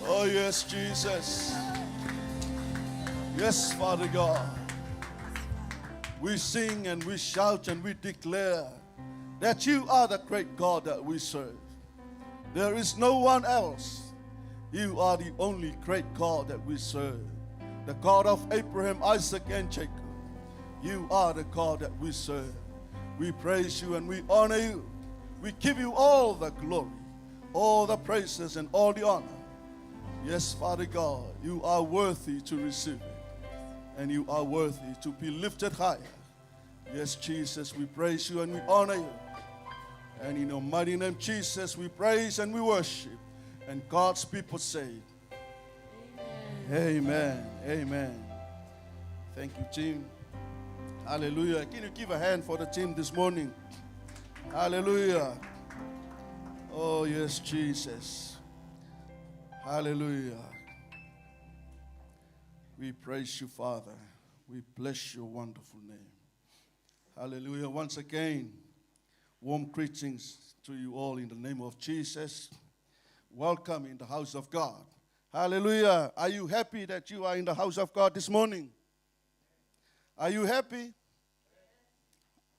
Oh, yes, Jesus. Yes, Father God. We sing and we shout and we declare that you are the great God that we serve. There is no one else. You are the only great God that we serve. The God of Abraham, Isaac, and Jacob. You are the God that we serve. We praise you and we honor you. We give you all the glory, all the praises, and all the honor. Yes, Father God, you are worthy to receive it, and you are worthy to be lifted higher. Yes, Jesus, we praise you and we honor you. And in your mighty name, Jesus, we praise and we worship. And God's people say, Amen. Amen. Thank you, team. Hallelujah. Can you give a hand for the team this morning? Hallelujah. Oh, yes, Jesus. Hallelujah. We praise you, Father. We bless your wonderful name. Hallelujah. Once again, warm greetings to you all in the name of Jesus. Welcome in the house of God. Hallelujah. Are you happy that you are in the house of God this morning? Are you happy?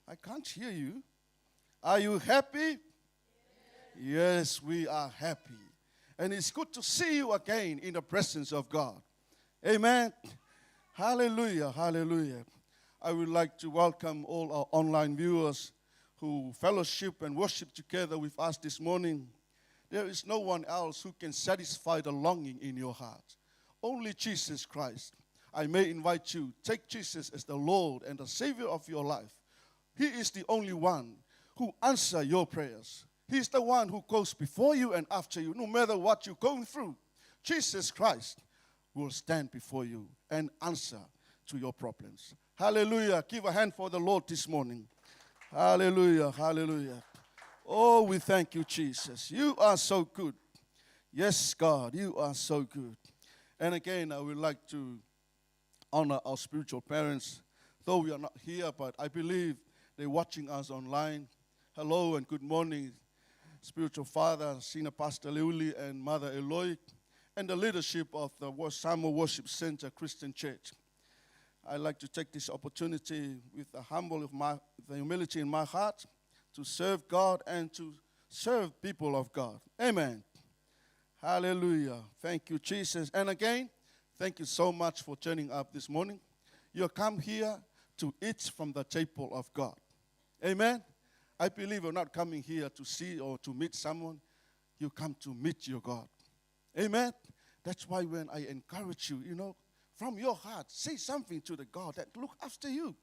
I can't hear you. Are you happy? Yes, we are happy. And it's good to see you again in the presence of God. Amen. Hallelujah. Hallelujah. I would like to welcome all our online viewers who fellowship and worship together with us this morning. There is no one else who can satisfy the longing in your heart. Only Jesus Christ. I may invite you, take Jesus as the Lord and the Savior of your life. He is the only one who answers your prayers. He is the one who goes before you and after you, no matter what you're going through. Jesus Christ will stand before you and answer to your problems. Hallelujah. Give a hand for the Lord this morning. Hallelujah. Hallelujah. Oh, we thank you, Jesus. You are so good. Yes, God, you are so good. And again, I would like to honor our spiritual parents. Though we are not here, but I believe they're watching us online. Hello and good morning, spiritual father, Senior Pastor Leuli and Mother Eloy, and the leadership of the Samuel Worship Center Christian Church. I'd like to take this opportunity with the humility in my heart to serve God and to serve people of God. Amen. Hallelujah. Thank you, Jesus. And again, thank you so much for turning up this morning. You come here to eat from the table of God. Amen. I believe you're not coming here to see or to meet someone. You come to meet your God. Amen. That's why when I encourage you, from your heart, say something to the God that look after you.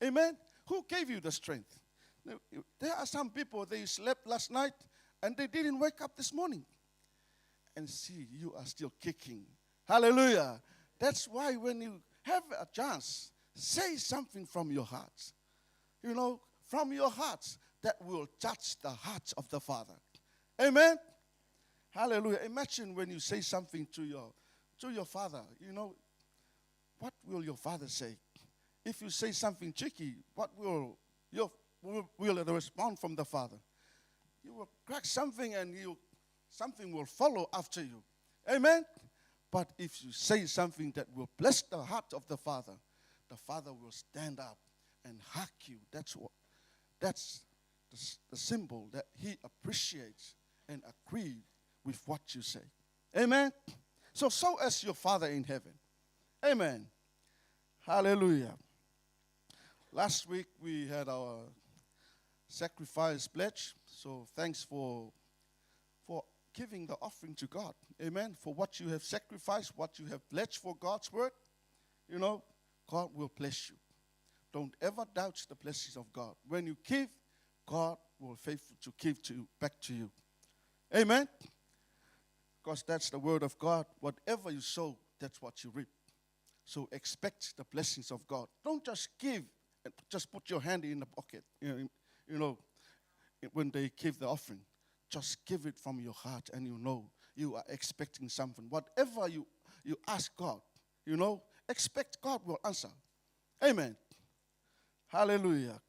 Amen. Who gave you the strength? There are some people, they slept last night and they didn't wake up this morning. And see, you are still kicking. Hallelujah. That's why when you have a chance, say something from your heart. From your heart that will touch the heart of the Father. Amen. Hallelujah. Imagine when you say something to your father, what will your father say? If you say something cheeky, what will the response from the Father? You will crack something and something will follow after you. Amen? But if you say something that will bless the heart of the Father will stand up and hug you. That's the symbol that he appreciates and agrees with what you say. Amen? So as your Father in heaven. Amen. Hallelujah. Last week we had our sacrifice pledge. So thanks for giving the offering to God. Amen. For what you have sacrificed, what you have pledged for God's word. God will bless you. Don't ever doubt the blessings of God. When you give, God will faithful to give back to you. Amen. Because that's the word of God. Whatever you sow, that's what you reap. So expect the blessings of God. Don't just give and just put your hand in the pocket. When they give the offering, just give it from your heart, and you are expecting something. Whatever you ask God, expect God will answer. Amen. Hallelujah.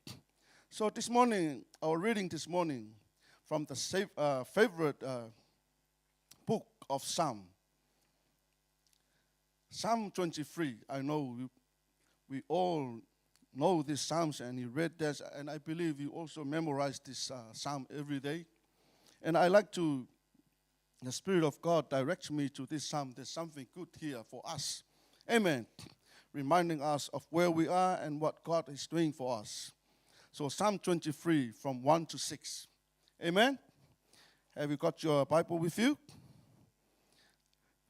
So this morning, our reading this morning from the favorite book of Psalm, Psalm 23, I know we all know these Psalms, and you read this, and I believe you also memorize this Psalm every day. And I like to, the Spirit of God directs me to this Psalm. There's something good here for us. Amen. Reminding us of where we are and what God is doing for us. So Psalm 23 from 1 to 6. Amen. Have you got your Bible with you?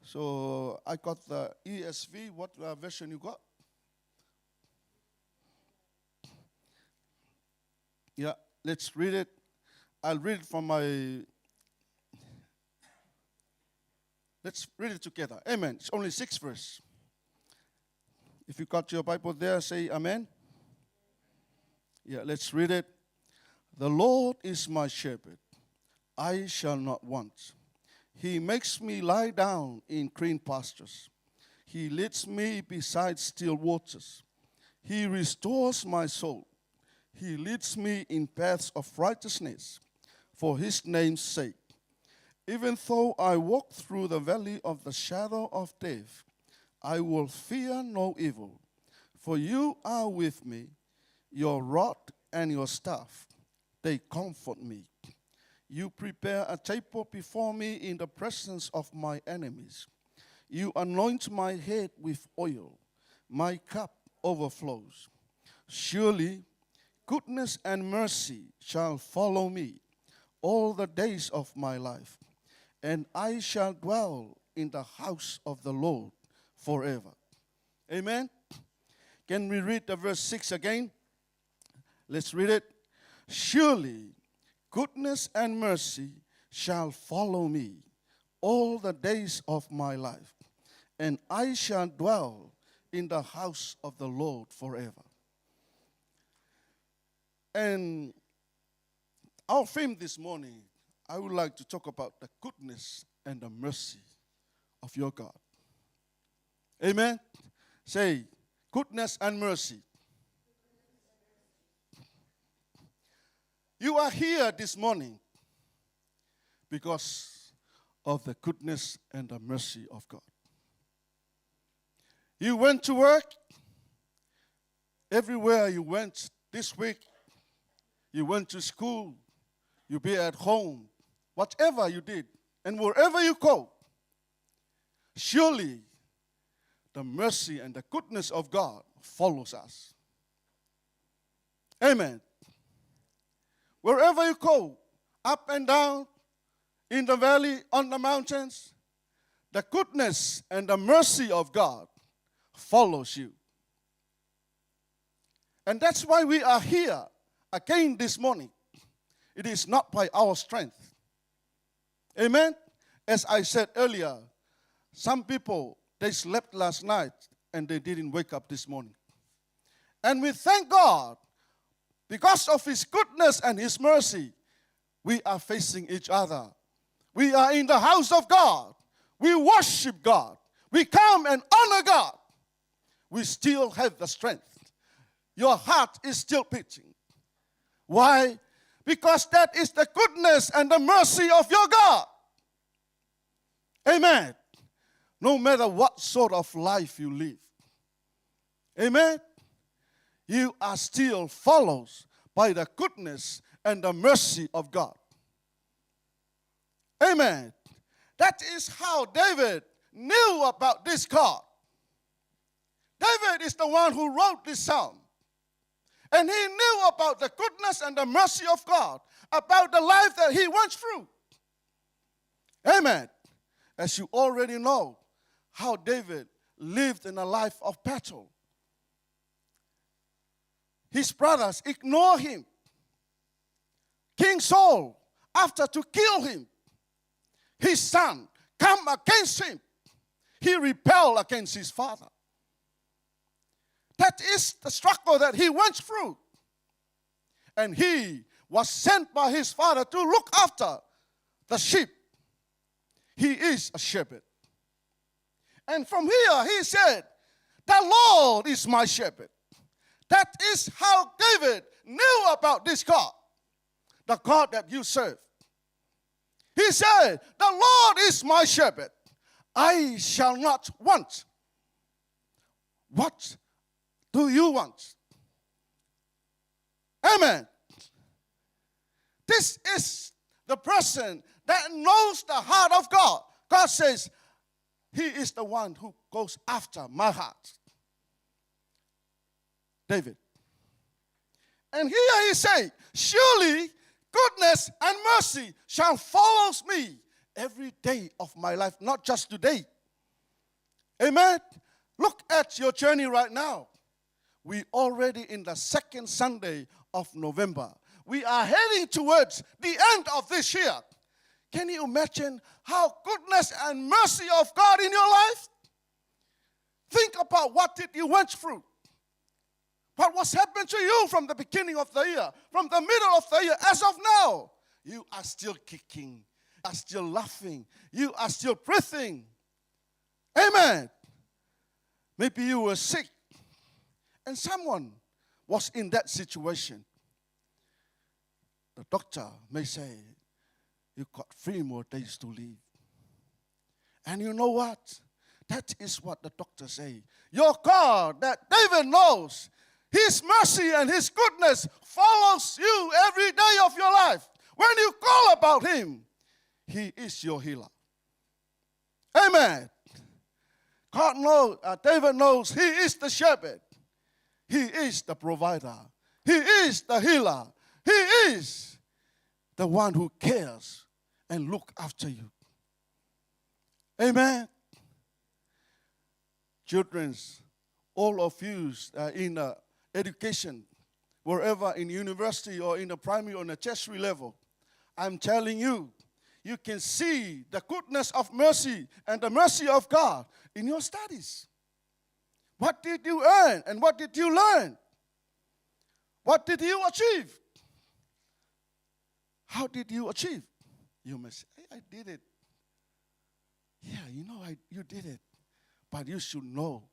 So I got the ESV. What version you got? Yeah, let's read it. I'll read it from my... Let's read it together. Amen. It's only 6 verses. If you got your Bible there, say amen. Yeah, let's read it. The Lord is my shepherd. I shall not want. He makes me lie down in green pastures. He leads me beside still waters. He restores my soul. He leads me in paths of righteousness for his name's sake. Even though I walk through the valley of the shadow of death, I will fear no evil, for you are with me. Your rod and your staff, they comfort me. You prepare a table before me in the presence of my enemies. You anoint my head with oil. My cup overflows. Surely goodness and mercy shall follow me all the days of my life, and I shall dwell in the house of the Lord forever. Amen. Can we read the verse 6 again? Let's read it. Surely goodness and mercy shall follow me all the days of my life, and I shall dwell in the house of the Lord forever. And our theme this morning, I would like to talk about the goodness and the mercy of your God. Amen. Say, goodness and mercy. You are here this morning because of the goodness and the mercy of God. You went to work. Everywhere you went this week, you went to school, you be at home, whatever you did, and wherever you go, surely the mercy and the goodness of God follows us. Amen. Wherever you go, up and down, in the valley, on the mountains, the goodness and the mercy of God follows you. And that's why we are here again this morning. It is not by our strength. Amen? As I said earlier, some people, they slept last night and they didn't wake up this morning. And we thank God, because of his goodness and his mercy, we are facing each other. We are in the house of God. We worship God. We come and honor God. We still have the strength. Your heart is still beating. Why? Because that is the goodness and the mercy of your God. Amen. No matter what sort of life you live. Amen. You are still followed by the goodness and the mercy of God. Amen. That is how David knew about this God. David is the one who wrote this psalm. And he knew about the goodness and the mercy of God, about the life that he went through. Amen. As you already know, how David lived in a life of battle. His brothers ignore him. King Saul, after to kill him, his son come against him. He rebelled against his father. That is the struggle that he went through. And he was sent by his father to look after the sheep. He is a shepherd. And from here he said, the Lord is my shepherd. That is how David knew about this God, the God that you serve. He said, the Lord is my shepherd. I shall not want. What do you want? Amen. This is the person that knows the heart of God. God says, He is the one who goes after my heart. David. And here he says, surely goodness and mercy shall follow me every day of my life, not just today. Amen. Look at your journey right now. We already in the second Sunday of November. We are heading towards the end of this year. Can you imagine how goodness and mercy of God in your life? Think about what did you went through. What was happening to you from the beginning of the year, from the middle of the year, as of now? You are still kicking, you are still laughing, you are still breathing. Amen. Maybe you were sick, and someone was in that situation. The doctor may say, you got 3 more days to live. And you know what? That is what the doctor say. Your God that David knows, His mercy and His goodness follows you every day of your life. When you call about Him, He is your healer. Amen. God knows, David knows He is the shepherd. He is the provider. He is the healer. He is the one who cares and look after you. Amen. Children, all of you in education, wherever in university or in the primary or in the tertiary level, I'm telling you, you can see the goodness of mercy and the mercy of God in your studies. What did you earn and what did you learn? What did you achieve? How did you achieve? You must say, hey, I did it. Yeah, you know, you did it. But you should know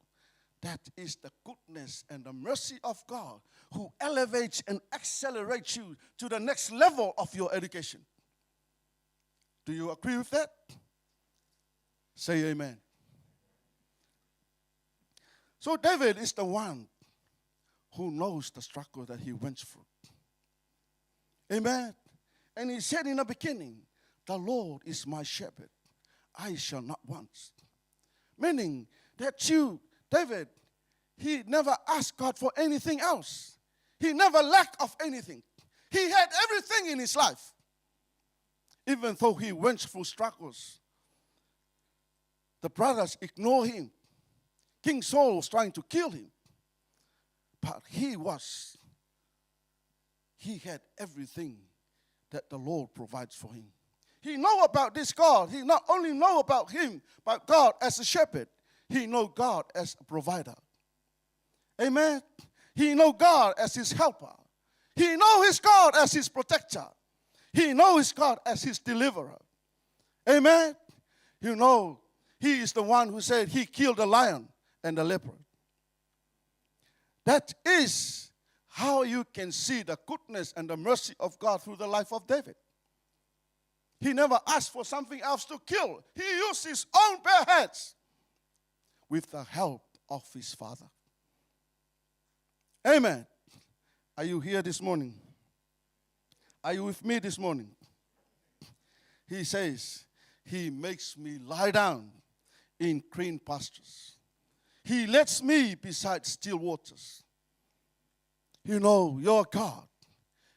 that is the goodness and the mercy of God who elevates and accelerates you to the next level of your education. Do you agree with that? Say amen. So David is the one who knows the struggle that he went through. Amen. And he said in the beginning, the Lord is my shepherd. I shall not want. Meaning that you, David, he never asked God for anything else. He never lacked of anything. He had everything in his life. Even though he went through struggles. The brothers ignored him. King Saul was trying to kill him. But he had everything that the Lord provides for him. He know about this God. He not only know about him, but God as a shepherd. He know God as a provider. Amen. He know God as his helper. He know his God as his protector. He know his God as his deliverer. Amen. You know, he is the one who said he killed the lion and the leopard. That is how you can see the goodness and the mercy of God through the life of David. He never asked for something else to kill. He used his own bare hands with the help of his father. Amen. Are you here this morning? Are you with me this morning? He says, he makes me lie down in green pastures. He lets me beside still waters. You know, your God,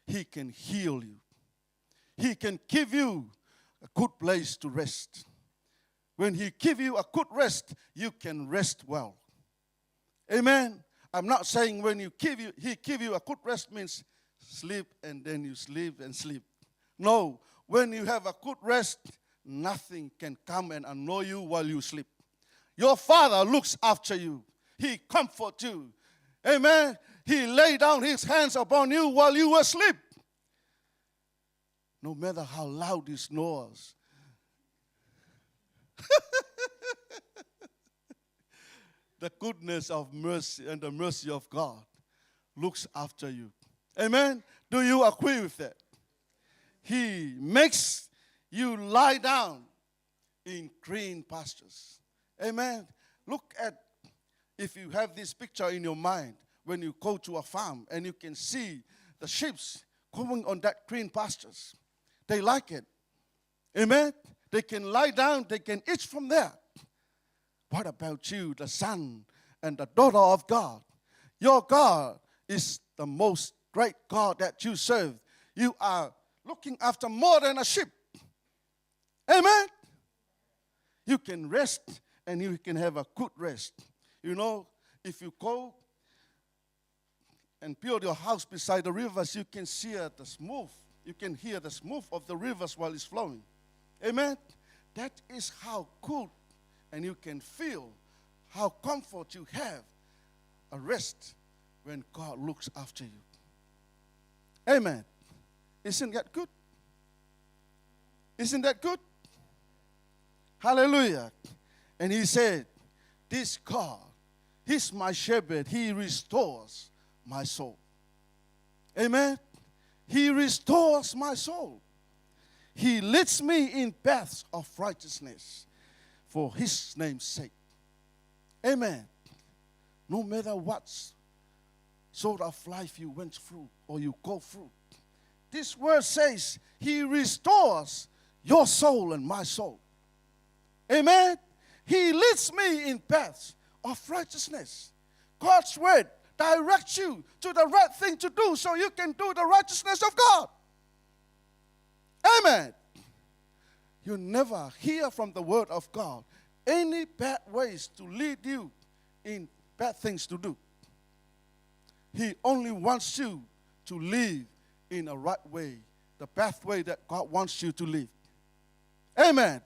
he can heal you. He can give you a good place to rest. When he give you a good rest, you can rest well. Amen. I'm not saying when he give you a good rest means sleep and then you sleep and sleep. No, when you have a good rest, nothing can come and annoy you while you sleep. Your Father looks after you. He comforts you. Amen. He laid down his hands upon you while you were asleep. No matter how loud he snores. The goodness of mercy and the mercy of God looks after you. Amen? Do you agree with that? He makes you lie down in green pastures. Amen? Look at if you have this picture in your mind, when you go to a farm and you can see the sheep going on that green pastures, they like it. Amen? They can lie down, they can eat from there. What about you, the son and the daughter of God? Your God is the most great God that you serve. You are looking after more than a sheep. Amen? You can rest and you can have a good rest. You know, if you go and build your house beside the rivers, you can see the smooth. You can hear the smooth of the rivers while it's flowing. Amen? That is how good, and you can feel how comfort you have, a rest when God looks after you. Amen. Isn't that good? Isn't that good? Hallelujah. And he said, this God, he's my shepherd. He restores my soul. Amen. He restores my soul. He leads me in paths of righteousness for his name's sake. Amen. No matter what sort of life you went through or you go through, this word says he restores your soul and my soul. Amen. He leads me in paths of righteousness. God's word directs you to the right thing to do so you can do the righteousness of God. Amen. You never hear from the word of God any bad ways to lead you in bad things to do. He only wants you to live in a right way, the pathway that God wants you to live. Amen.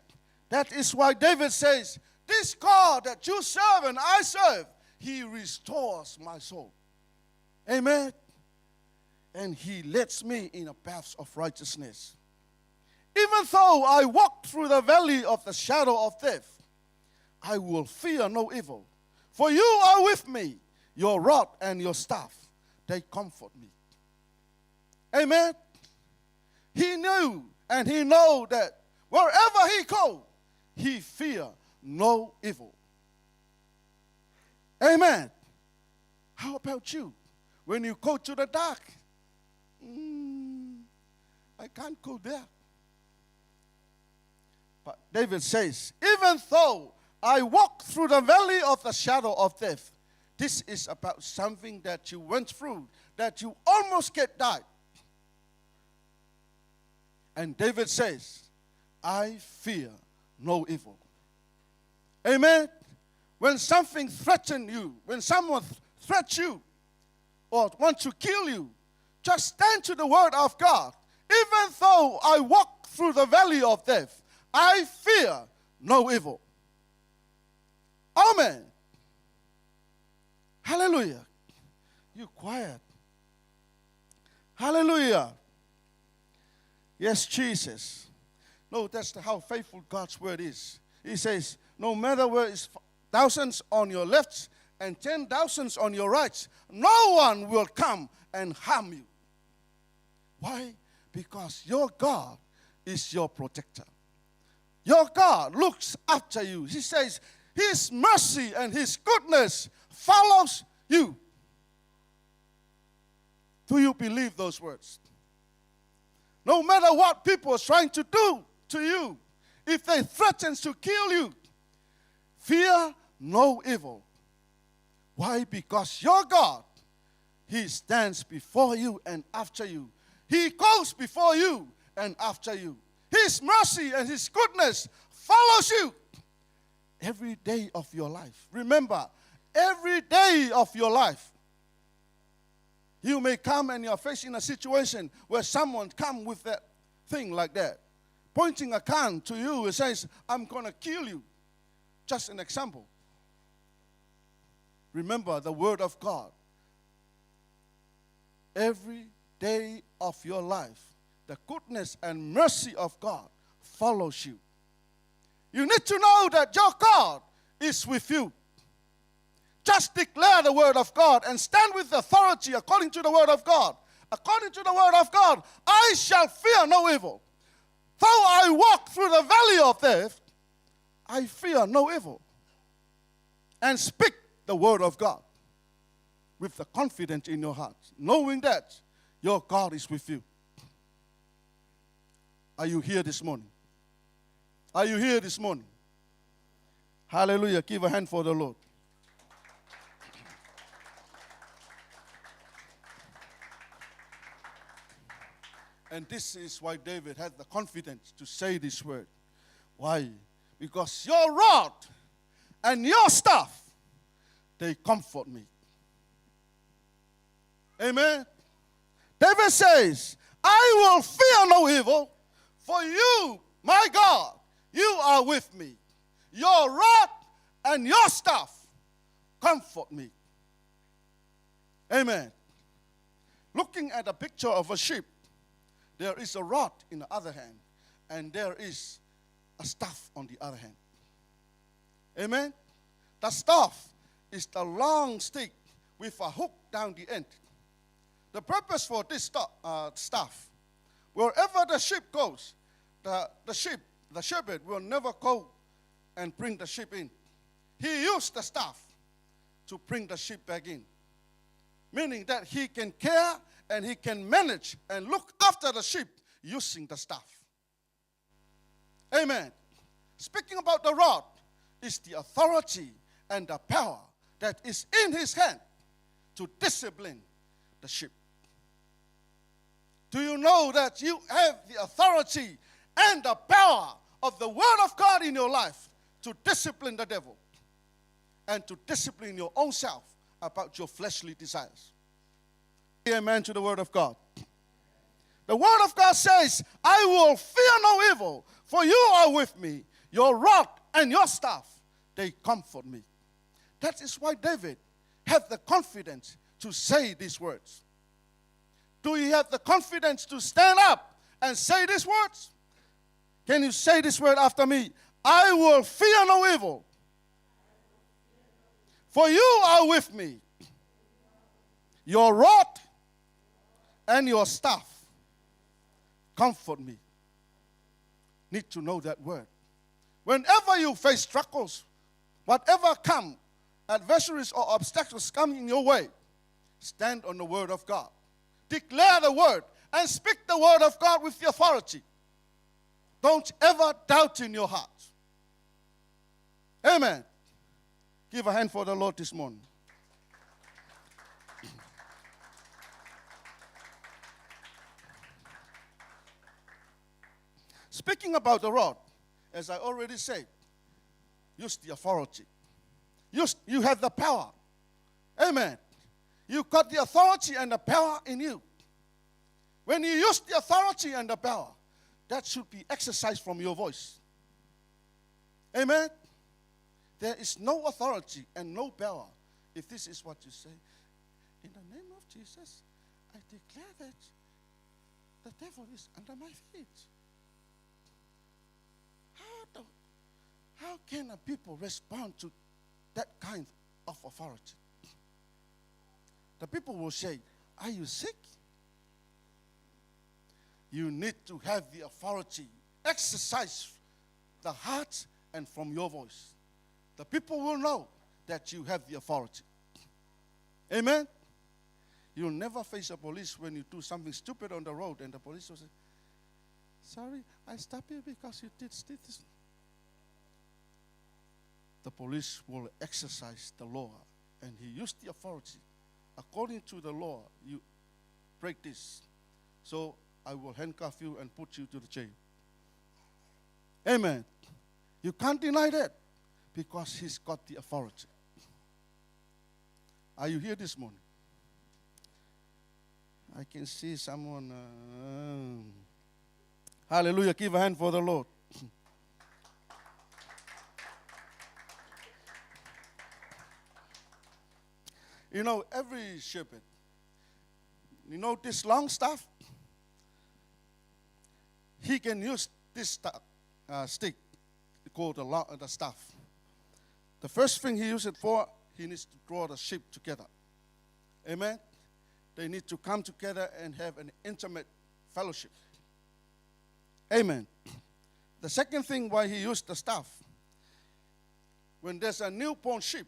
That is why David says, this God that you serve and I serve, he restores my soul. Amen. And he leads me in the paths of righteousness. Even though I walk through the valley of the shadow of death, I will fear no evil. For you are with me, your rod and your staff, they comfort me. Amen. He knew and he knows that wherever he goes, he fear no evil. Amen. How about you? When you go to the dark, I can't go there. But David says, even though I walk through the valley of the shadow of death, this is about something that you went through, that you almost died. And David says, I fear no evil. Amen. When something threatens you, when someone threats you or wants to kill you, just stand to the word of God. Even though I walk through the valley of death, I fear no evil. Amen. Hallelujah. You quiet. Hallelujah. Yes, Jesus. No, that's how faithful God's word is. He says, no matter where is thousands on your left and 10,000s on your right, no one will come and harm you. Why? Because your God is your protector. Your God looks after you. He says, his mercy and his goodness follows you. Do you believe those words? No matter what people are trying to do to you, if they threaten to kill you, fear no evil. Why? Because your God, he stands before you and after you. He goes before you and after you. His mercy and his goodness follows you every day of your life. Remember, every day of your life, you may come and you're facing a situation where someone comes with that thing like that, pointing a gun to you and says, I'm going to kill you. Just an example. Remember the word of God. Every day of your life, the goodness and mercy of God follows you. You need to know that your God is with you. Just declare the word of God and stand with authority according to the word of God. According to the word of God, I shall fear no evil. Though I walk through the valley of death, I fear no evil. And speak the word of God with the confidence in your heart, knowing that your God is with you. Are you here this morning? Are you here this morning? Hallelujah. Give a hand for the Lord. And this is why David had the confidence to say this word. Why? Because your rod and your staff, they comfort me. Amen. David says, I will fear no evil, for you, my God, you are with me. Your rod and your staff comfort me. Amen. Looking at a picture of a sheep, there is a rod in the other hand, and there is a staff on the other hand. Amen. The staff is the long stick with a hook down the end. The purpose for this staff, wherever the sheep goes, the shepherd will never go and bring the sheep in. He used the staff to bring the sheep back in, meaning that he can care and he can manage and look after the sheep using the staff. Amen. Speaking about the rod, is the authority and the power that is in his hand to discipline the sheep. Do you know that you have the authority and the power of the Word of God in your life to discipline the devil and to discipline your own self about your fleshly desires? Amen to the Word of God. The Word of God says, I will fear no evil, for you are with me. Your rod and your staff, they comfort me. That is why David had the confidence to say these words. Do you have the confidence to stand up and say these words? Can you say this word after me? I will fear no evil, for you are with me. Your rod and your staff comfort me. Need to know that word. Whenever you face struggles, whatever come, adversaries or obstacles come in your way, stand on the word of God. Declare the word and speak the word of God with the authority. Don't ever doubt in your heart. Amen. Give a hand for the Lord this morning. Speaking about the rod, as I already said, use the authority. You have the power. Amen. You got the authority and the power in you. When you use the authority and the power, that should be exercised from your voice. Amen. There is no authority and no power if this is what you say. In the name of Jesus, I declare that the devil is under my feet. How can a people respond to that kind of authority? The people will say, are you sick? You need to have the authority. Exercise the heart and from your voice. The people will know that you have the authority. Amen? You'll never face a police when you do something stupid on the road and the police will say, sorry, I stopped you because you did this. The police will exercise the law and he used the authority. According to the law, you break this. So I will handcuff you and put you to the jail. Amen. You can't deny that because he's got the authority. Are you here this morning? I can see someone. Hallelujah. Give a hand for the Lord. You know, every shepherd, you know this long staff? He can use this stick called the staff. The first thing he uses it for, he needs to draw the sheep together. Amen? They need to come together and have an intimate fellowship. Amen. The second thing why he used the staff, when there's a newborn sheep,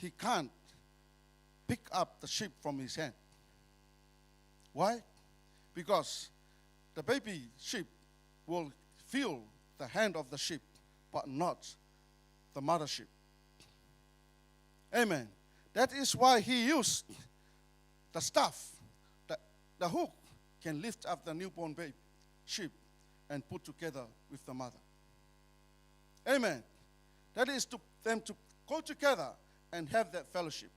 he can't pick up the sheep from his hand. Why? Because the baby sheep will feel the hand of the sheep, but not the mother sheep. Amen. That is why he used the staff. The hook can lift up the newborn baby sheep and put together with the mother. Amen. That is to them to go together and have that fellowship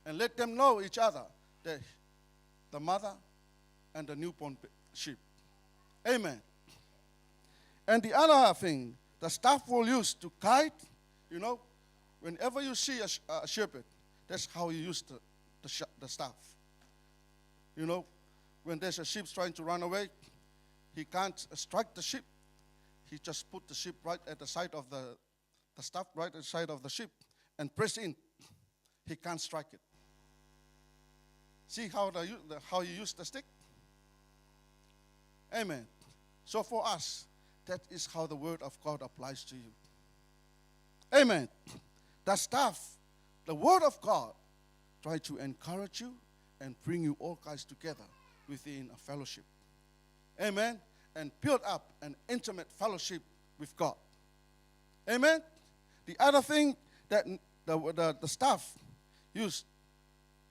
and let them know each other, that the mother and the newborn sheep. Amen. And the other thing, the staff will use to guide, whenever you see a shepherd, that's how you use the staff. When there's a sheep trying to run away, he can't strike the sheep. He just put the sheep right at the side of the staff, right at the side of the sheep, and press in. He can't strike it. See how you use the stick? Amen. So for us, that is how the word of God applies to you. Amen. The staff, the word of God, try to encourage you and bring you all guys together within a fellowship. Amen. And build up an intimate fellowship with God. Amen. The other thing that the staff used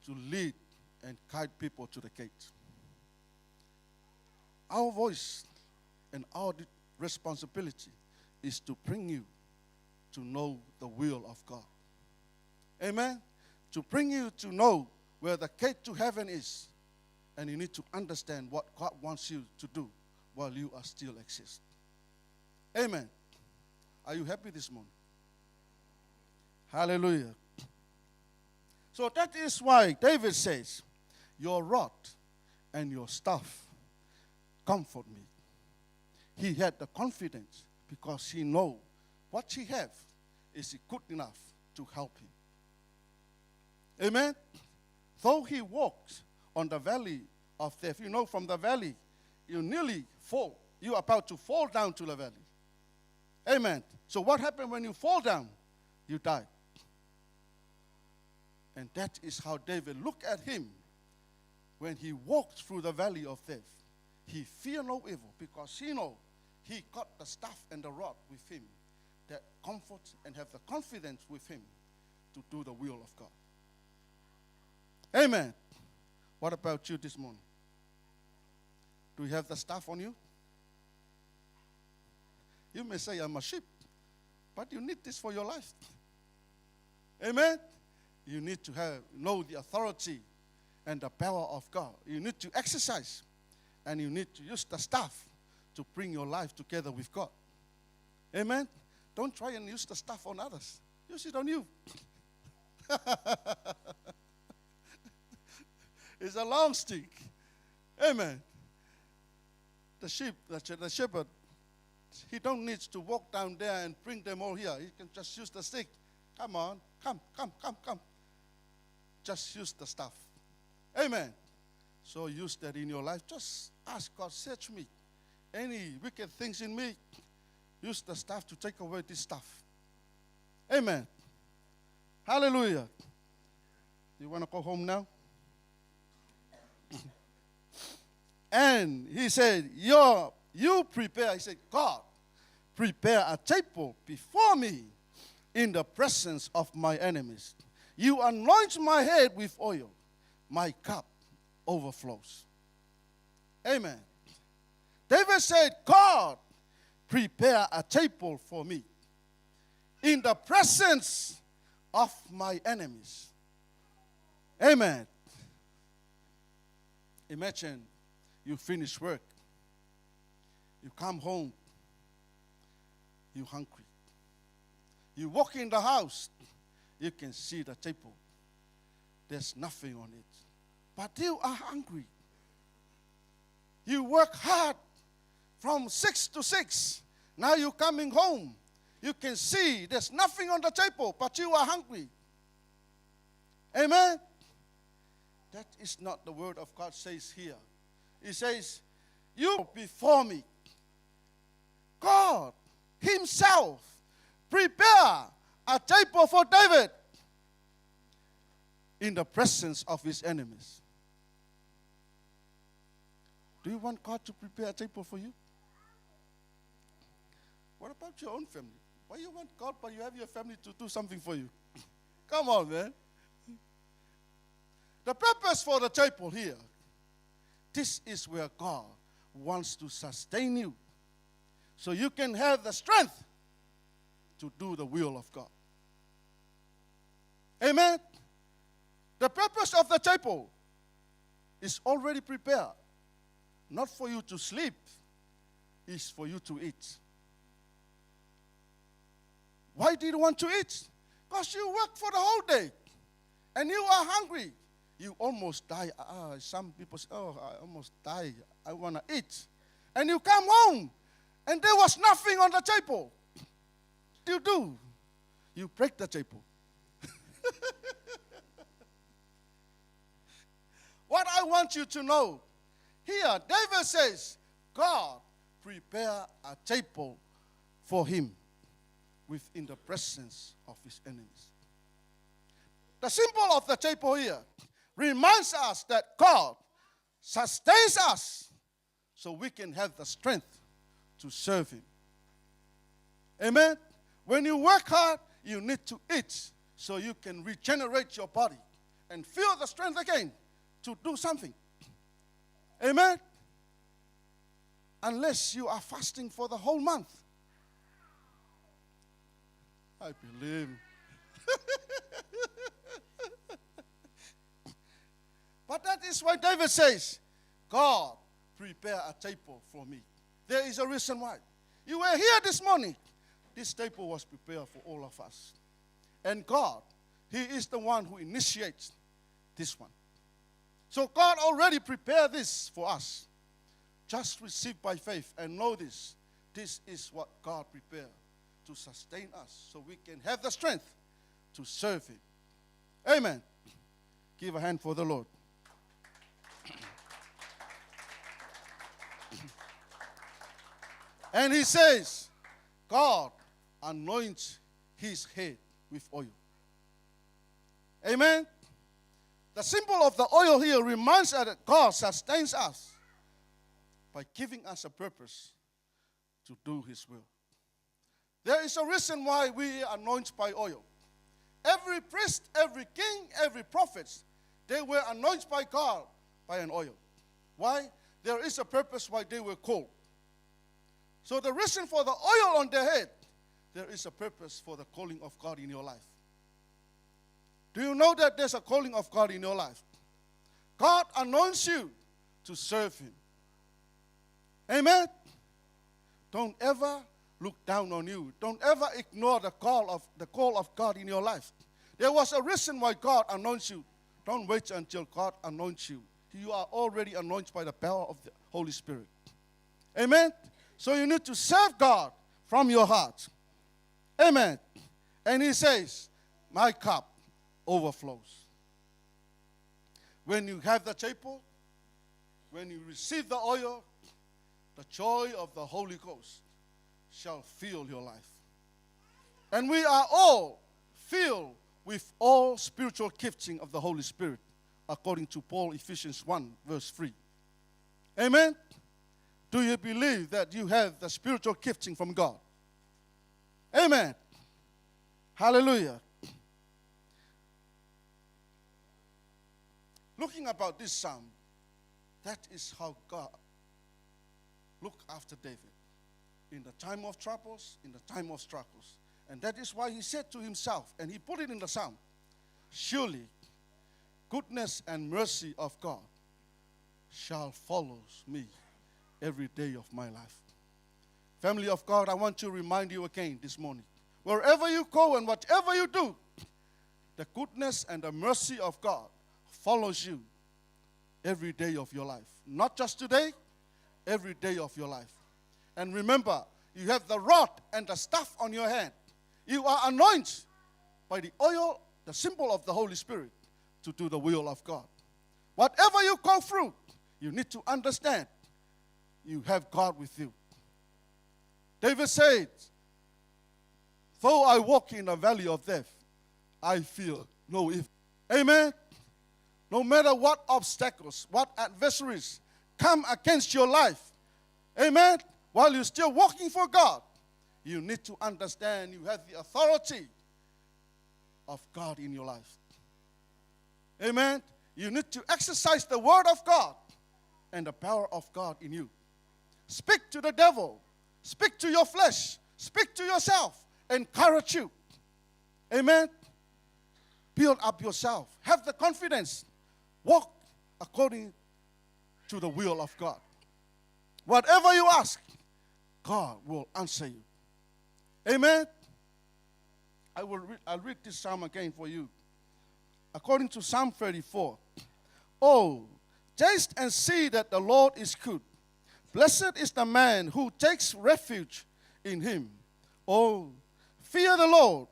to lead and guide people to the gate. Our voice and our responsibility is to bring you to know the will of God. Amen. To bring you to know where the gate to heaven is. And you need to understand what God wants you to do while you are still exist. Amen. Are you happy this morning? Hallelujah. So that is why David says, your rod and your staff comfort me. He had the confidence because he know what he have is good enough to help him. Amen. Though he walks on the valley of death, from the valley, you nearly fall. You're about to fall down to the valley. Amen. So what happened when you fall down? You die. And that is how David looked at him when he walked through the valley of death. He feared no evil because he got the staff and the rod with him that comfort and have the confidence with him to do the will of God. Amen. What about you this morning? Do you have the staff on you? You may say, I'm a sheep, but you need this for your life. Amen. You need to know the authority and the power of God. You need to exercise, and you need to use the staff to bring your life together with God. Amen. Don't try and use the staff on others. Use it on you. It's a long stick. Amen. The shepherd, he don't need to walk down there and bring them all here. He can just use the stick. Come on, come. Just use the staff. Amen. So use that in your life. Just ask God, search me. Any wicked things in me, use the staff to take away this stuff. Amen. Hallelujah. Do you want to go home now? And he said, you prepare, he said, God, prepare a table before me in the presence of my enemies. You anoint my head with oil. My cup overflows. Amen. David said, God, prepare a table for me in the presence of my enemies. Amen. Imagine you finish work. You come home. You're hungry. You walk in the house. You can see the table. There's nothing on it. But you are hungry. You work hard from 6 to 6. Now you're coming home. You can see there's nothing on the table, but you are hungry. Amen? That is not the word of God says here. It says, you before me. God himself prepare a table for David in the presence of his enemies. Do you want God to prepare a table for you? What about your own family? Why you want God, but you have your family to do something for you? Come on, man. The purpose for the table here, this is where God wants to sustain you, so you can have the strength to do the will of God. Amen? The purpose of the table is already prepared. Not for you to sleep, it's for you to eat. Why do you want to eat? Because you work for the whole day and you are hungry. You almost die. Some people say, oh, I almost die. I want to eat. And you come home and there was nothing on the table. What do you do? You break the table. What I want you to know, here David says, God prepare a table for him within the presence of his enemies. The symbol of the table here reminds us that God sustains us so we can have the strength to serve him. Amen? When you work hard, you need to eat so you can regenerate your body and feel the strength again to do something. Amen? Unless you are fasting for the whole month. I believe. But that is why David says, God, prepare a table for me. There is a reason why. You were here this morning. This table was prepared for all of us. And God, he is the one who initiates this one. So God already prepared this for us. Just receive by faith and know this. This is what God prepared to sustain us so we can have the strength to serve him. Amen. Give a hand for the Lord. And he says, God anoints his head with oil. Amen. The symbol of the oil here reminds us that God sustains us by giving us a purpose to do his will. There is a reason why we are anointed by oil. Every priest, every king, every prophet, they were anointed by God by an oil. Why? There is a purpose why they were called. So the reason for the oil on their head, there is a purpose for the calling of God in your life. Do you know that there's a calling of God in your life? God anoints you to serve him. Amen? Don't ever look down on you. Don't ever ignore the call of God in your life. There was a reason why God anoints you. Don't wait until God anoints you. You are already anointed by the power of the Holy Spirit. Amen? So you need to serve God from your heart. Amen. And he says, my cup overflows. When you have the table, when you receive the oil, the joy of the Holy Ghost shall fill your life. And we are all filled with all spiritual gifting of the Holy Spirit, according to Paul, Ephesians 1, verse 3. Amen? Do you believe that you have the spiritual gifting from God? Amen. Hallelujah. Looking about this psalm, that is how God looked after David in the time of troubles, in the time of struggles. And that is why he said to himself, and he put it in the psalm, surely goodness and mercy of God shall follow me every day of my life. Family of God, I want to remind you again this morning, wherever you go and whatever you do, the goodness and the mercy of God follows you every day of your life. Not just today, every day of your life. And remember, you have the rod and the staff on your hand. You are anointed by the oil, the symbol of the Holy Spirit, to do the will of God. Whatever you go through, you need to understand you have God with you. David said, though I walk in the valley of death, I fear no evil. Amen. no matter what obstacles, what adversaries come against your life, amen, while you're still walking for God, you need to understand you have the authority of God in your life. Amen. You need to exercise the word of God and the power of God in you. Speak to the devil. Speak to your flesh. Speak to yourself. Encourage you. Amen. Build up yourself. Have the confidence. Walk according to the will of God. Whatever you ask, God will answer you. Amen. I'll read this psalm again for you. According to Psalm 34. Oh, taste and see that the Lord is good. Blessed is the man who takes refuge in him. Oh, fear the Lord,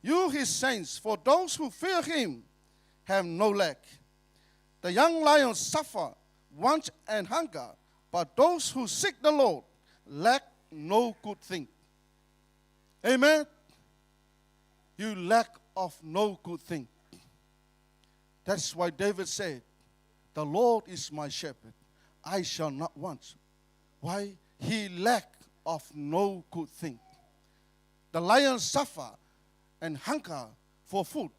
you his saints, for those who fear him have no lack. The young lions suffer want and hunger, but those who seek the Lord lack no good thing. Amen. You lack of no good thing. That's why David said, the Lord is my shepherd, I shall not want. Why? He lack of no good thing. The lions suffer and hunger for food,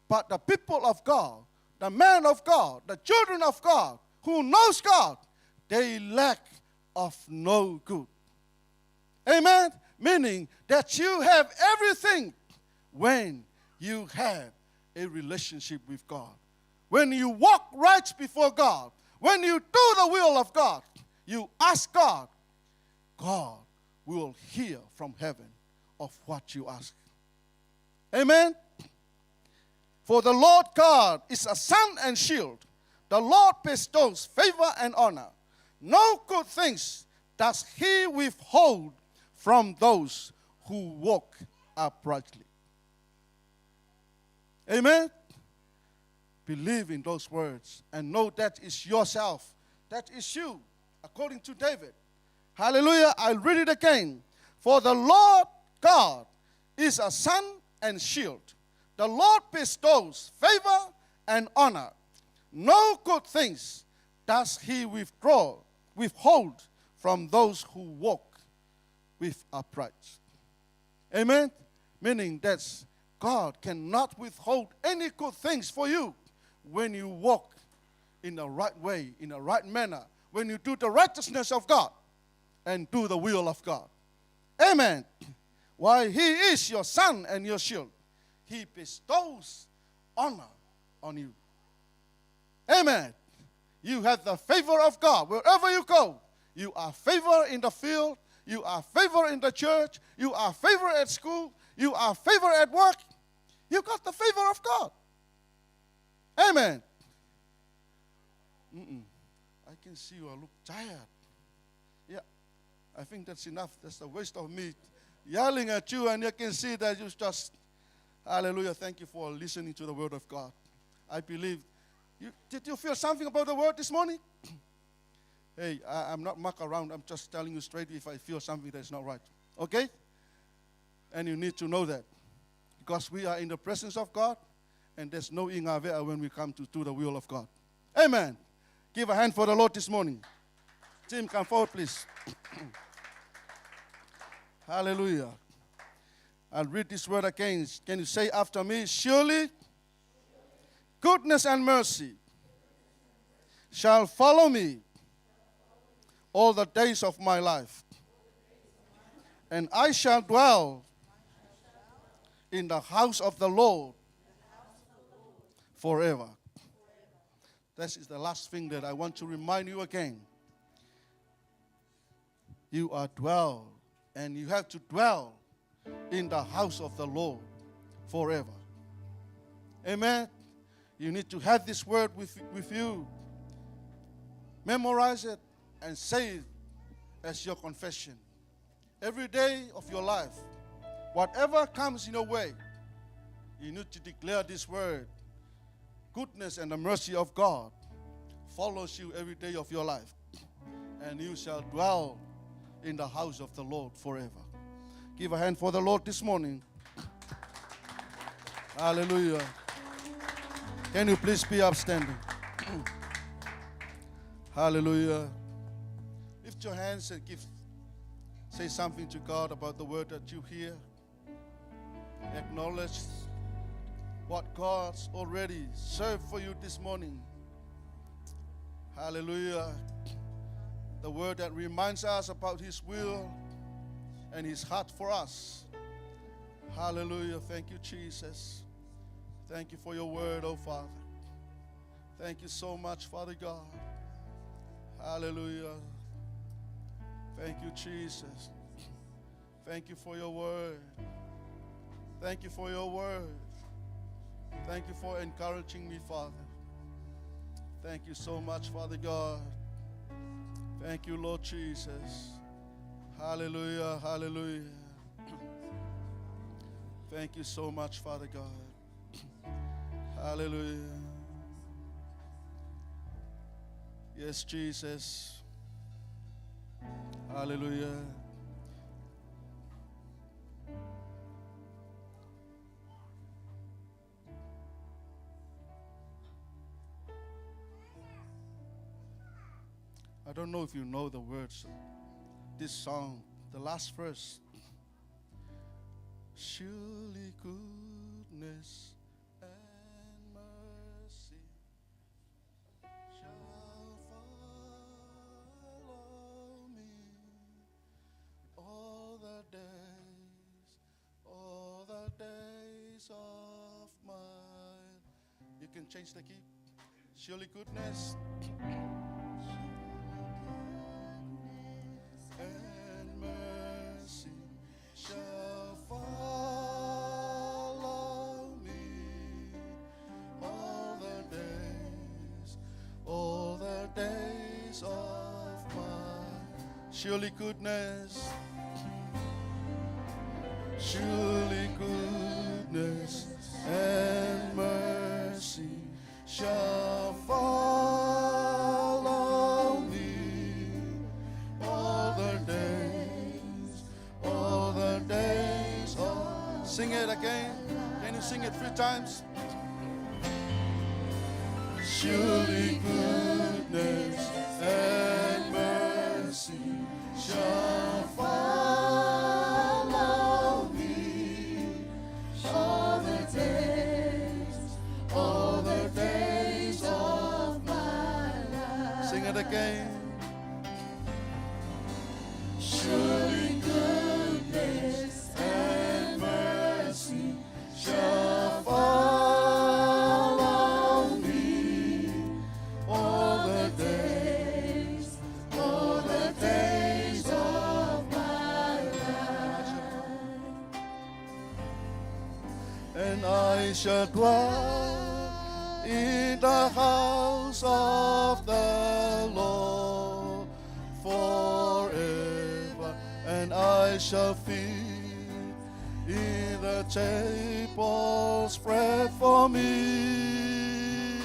but the people of God, the men of God, the children of God, who knows God, they lack of no good. Amen? Meaning that you have everything when you have a relationship with God. When you walk right before God, when you do the will of God, you ask God, God will hear from heaven of what you ask. Amen? For the Lord God is a sun and shield. The Lord bestows favor and honor. No good things does he withhold from those who walk uprightly. Amen? Believe in those words and know that is yourself. That is you, according to David. Hallelujah. I'll read it again. For the Lord God is a sun and shield. The Lord bestows favor and honor. No good things does he withhold from those who walk with upright. Amen? Meaning that God cannot withhold any good things for you when you walk in the right way, in the right manner, when you do the righteousness of God and do the will of God. Amen. Why? He is your sun and your shield. He bestows honor on you. Amen. You have the favor of God. Wherever you go, you are favored in the field, you are favored in the church, you are favored at school, you are favored at work. You got the favor of God. Amen. I can see you look tired. Yeah, I think that's enough. That's a waste of me yelling at you, and you can see that you just, hallelujah, thank you for listening to the word of God. I believe. Did you feel something about the word this morning? Hey, I'm not muck around. I'm just telling you straight if I feel something that's not right. Okay? And you need to know that. Because we are in the presence of God, and there's no ingavea when we come to do the will of God. Amen. Give a hand for the Lord this morning. Tim, come forward, please. Hallelujah. I'll read this word again. Can you say after me? Surely, goodness and mercy shall follow me all the days of my life, and I shall dwell in the house of the Lord forever. This is the last thing that I want to remind you again. You are dwell, and you have to dwell in the house of the Lord forever. Amen. You need to have this word with you. Memorize it and say it as your confession. Every day of your life, whatever comes in your way, you need to declare this word. Goodness and the mercy of God follows you every day of your life, and you shall dwell in the house of the Lord forever. Give a hand for the Lord this morning. Hallelujah. Can you please be upstanding? Hallelujah. Lift your hands and say something to God about the word that you hear. Acknowledge what God's already served for you this morning. Hallelujah. The word that reminds us about His will and His heart for us. Hallelujah. Thank you, Jesus. Thank you for your word, oh Father. Thank you so much, Father God. Hallelujah. Thank you, Jesus. Thank you for your word. Thank you for your word. Thank you for encouraging me, Father. Thank you so much, Father God. Thank you, Lord Jesus. Hallelujah, hallelujah. Thank you so much, Father God. Hallelujah. Yes, Jesus. Hallelujah. I don't know if you know the words of this song, the last verse. Surely goodness and mercy shall follow me all the days of my. You can change the key. Surely goodness and mercy shall follow me all the days of my. Surely goodness and mercy shall follow me all the days of. Sing it again. Can you sing it 3 times? Surely goodness and mercy shall follow me all the days of my life. Sing it again. Surely goodness and mercy shall follow me all the days of my life. And I shall dwell in the house of the Lord forever, and I shall feed in the table spread for me.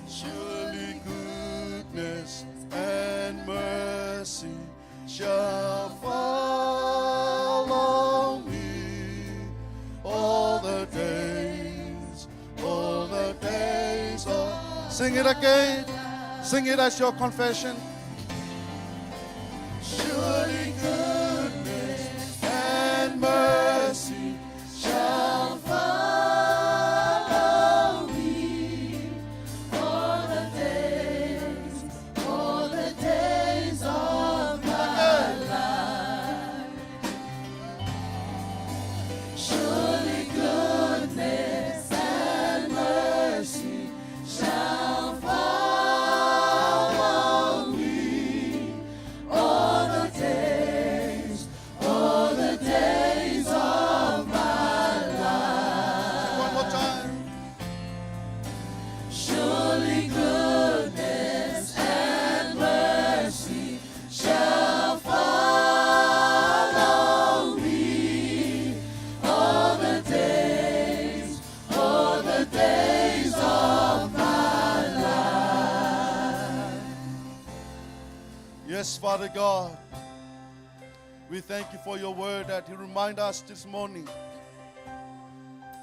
Surely goodness and mercy shall follow me all the days of. Sing it again. Sing it as your confession. Surely goodness and mercy shall follow me all the days of my life. Surely goodness and mercy shall follow me all the days of my life. One more time. Surely goodness and mercy shall follow me all the days of my life. Yes, Father God, we thank you for your word that you remind us this morning.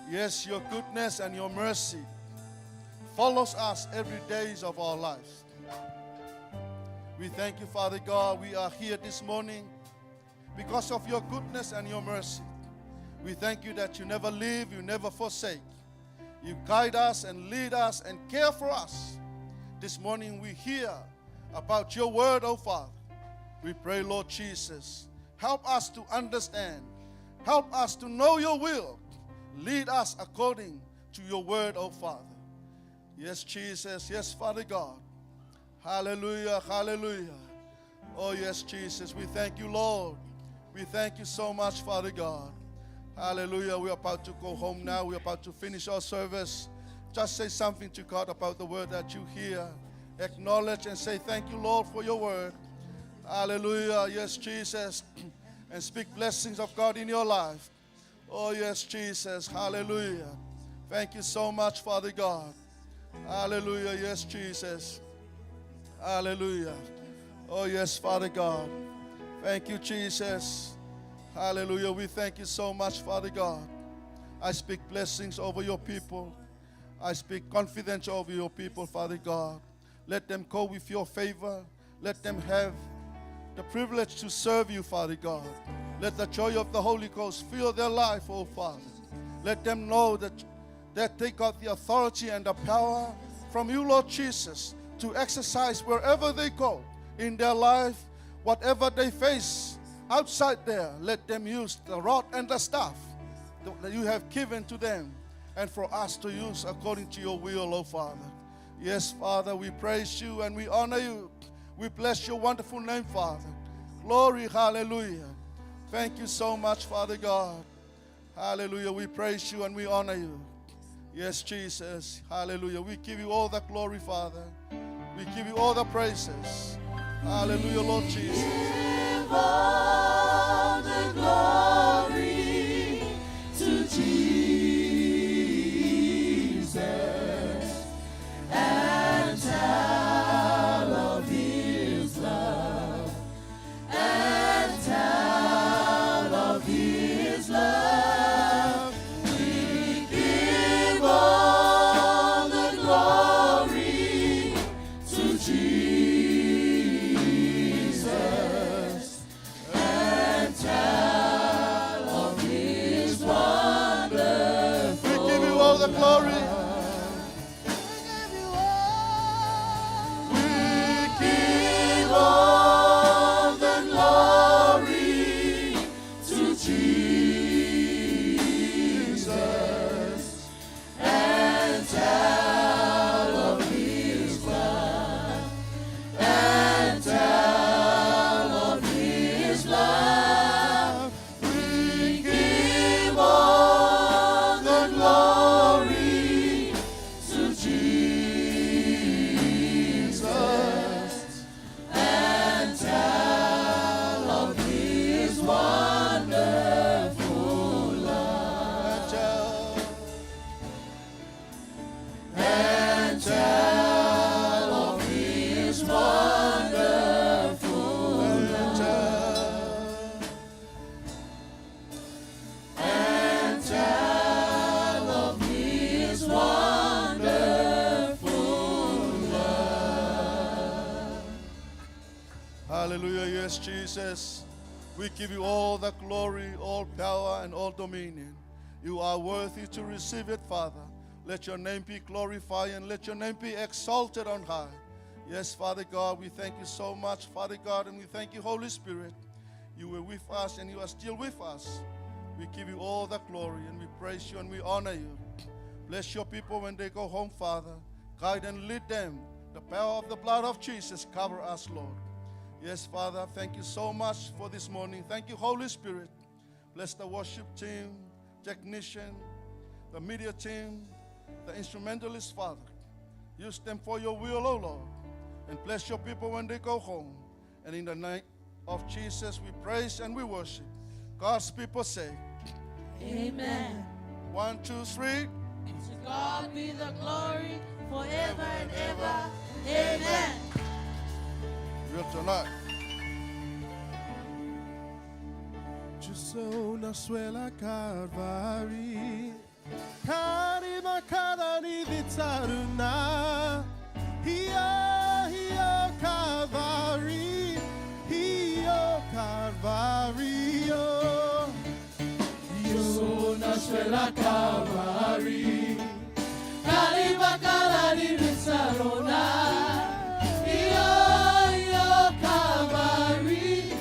Yes, your goodness and your mercy follows us every day of our lives. We thank you, Father God. We are here this morning because of your goodness and your mercy. We thank you that you never leave, you never forsake. You guide us and lead us and care for us. This morning we hear about your word, oh Father. We pray, Lord Jesus, help us to understand. Help us to know your will. Lead us according to your word, oh Father. Yes, Jesus. Yes, Father God. Hallelujah, hallelujah. Oh, yes, Jesus. We thank you, Lord. We thank you so much, Father God. Hallelujah. We're about to go home now. We're about to finish our service. Just say something to God about the word that you hear. Acknowledge and say, thank you, Lord, for your word. Hallelujah. Yes, Jesus. And speak blessings of God in your life. Oh, yes, Jesus. Hallelujah. Thank you so much, Father God. Hallelujah. Yes, Jesus. Hallelujah. Oh, yes, Father God. Thank you, Jesus. Hallelujah. We thank you so much, Father God. I speak blessings over your people. I speak confidence over your people, Father God. Let them go with your favor. Let them have the privilege to serve you, Father God. Let the joy of the Holy Ghost fill their life, oh Father. Let them know that they got the authority and the power from you, Lord Jesus, to exercise wherever they go in their life, whatever they face outside there. Let them use the rod and the staff that you have given to them and for us to use according to your will, oh Father. Yes, Father, we praise you and we honor you. We bless your wonderful name, Father. Glory, hallelujah. Thank you so much, Father God. Hallelujah. We praise you and we honor you. Yes, Jesus. Hallelujah. We give you all the glory, Father. We give you all the praises. Hallelujah, Lord Jesus. Give all the glory to Jesus and tell of his love and tell of his love. We give all the glory to Jesus and tell of his wonderful. We give you all the glory. We give all the glory to Jesus and tell of his love and tell of his love. We give all the glory to Jesus and tell of his wonderful love and tell of his wonderful love and tell of his wonderful love. Hallelujah. Yes, Jesus. We give you all the glory, all power, and all dominion. You are worthy to receive it, Father. Let your name be glorified and let your name be exalted on high. Yes, Father God, we thank you so much, Father God, and we thank you, Holy Spirit. You were with us and you are still with us. We give you all the glory and we praise you and we honor you. Bless your people when they go home, Father. Guide and lead them. The power of the blood of Jesus cover us, Lord. Yes, Father, thank you so much for this morning. Thank you, Holy Spirit. Bless the worship team, technician, the media team, the instrumentalists, Father. Use them for your will, O Lord. And bless your people when they go home. And in the name of Jesus, we praise and we worship. God's people say, Amen. 1, 2, 3. To God be the glory forever and ever. Amen. Real tonight. Giusto una suela Calvary saruna. Hio, Calvary. Hio, Calvario. Io nasce la Calvary. Kaliba kalari bisarona. Io Calvary.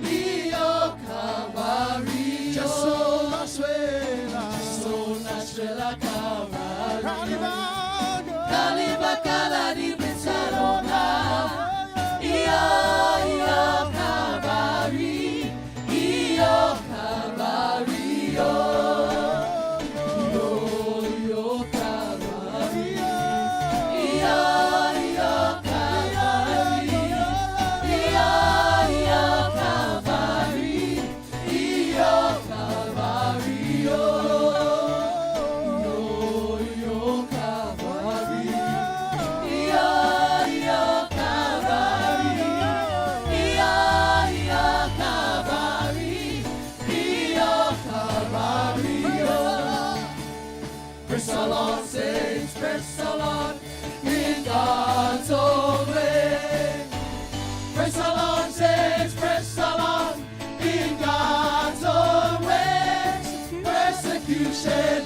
Io Calvary. Gesù nasce la Calvary. Calvario. Kaliba kalari bisarona. Io Calvary. Io Calvary. Press the Lord, saints, press the Lord in God's own way. Press the Lord, saints, press the Lord in God's own way. Persecution,